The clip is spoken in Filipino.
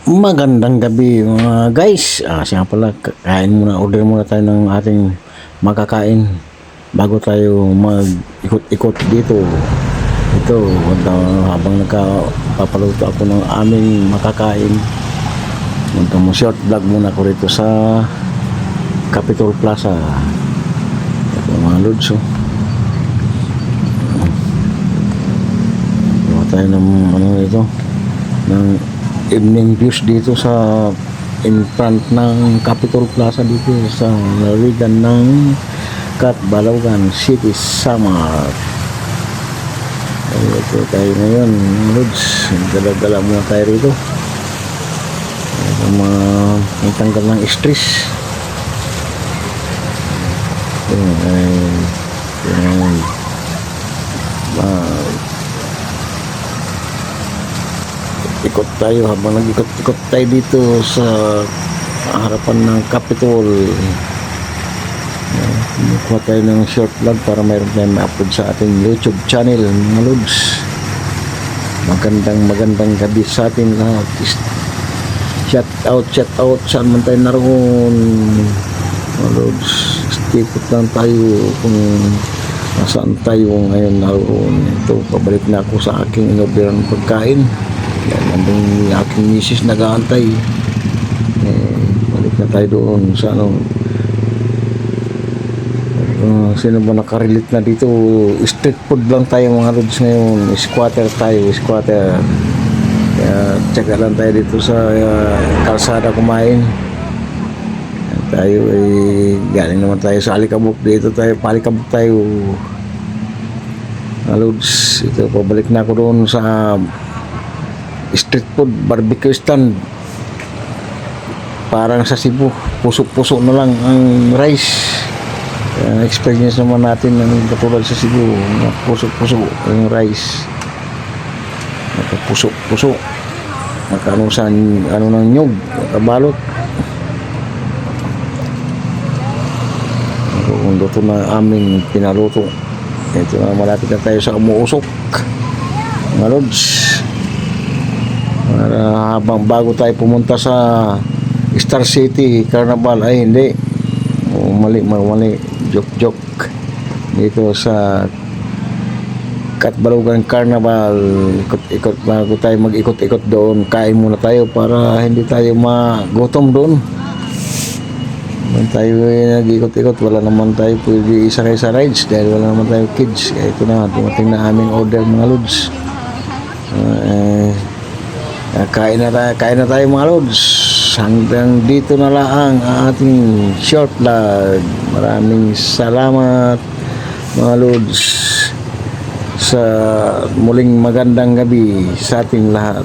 Magandang gabi mga guys. Siya pala, kain muna, order muna tayo ng ating makakain bago tayo mag-ikot-ikot dito. Ito, habang nagpapaluto ako ng aming makakain, mo short vlog muna ko rito sa Capitol Plaza. Ito mga lods, oh. Gawa tayo ng ito, ng evening views dito sa in front ng Capitol Plaza dito sa lalawigan ng Catbalogan City, Samar. Ito tayo ngayon, Lods. Dala-dala muna tayo rito. May tanggal ng stress. Ikot tayo habang nag-ikot-ikot tayo dito sa harapan ng Capitol. Kuha tayo ng short vlog para mayroon tayong ma-upload sa ating YouTube channel, mga Lods. Magandang gabi sa atin lahat. Shout out saan man tayo naroon, mga Lods. Ikot lang tayo kung nasaan tayo ngayon naroon. Ito, pabalik na ako sa aking inorder ng pagkain. Yan, nandun yung aking misis nag-aantay. Balik na tayo doon sa sino ba nakarelate na dito. Street food lang tayo mga Lods ngayon. Squatter tayo, squatter. Kaya check lang tayo dito sa kalsada kumain. Tayo galing naman tayo sa Alikabok. Dito tayo, Palikabok tayo mga Lods. Ito, pabalik na ako doon sa street food barbecue stand. Parang sa Cebu, puso-puso na lang ang rice. Experience naman natin ng katulad sa Cebu, puso-puso ang rice. Puso-puso. Nakano sa ng nyug, nakabalot. Kung luto na aming pinaluto. Ito na, malapit na tayo sa umuusok, mga Lods. Habang bago tayo pumunta sa Star City Carnival, ay hindi, mali, joke dito sa Catbalogan Carnival. Ikot bago tayo mag-ikot-ikot doon, kain muna tayo para hindi tayo magutom doon. Tayo nag-ikot-ikot, wala naman tayo pwede isakay sa rides dahil wala naman tayo kids. Kaya ito na, dumating na aming order, mga Lods. Kain na tayo mga Lods. Hanggang dito na lang ang ating short vlog. Maraming salamat mga Lods, sa muling magandang gabi sa ating lahat.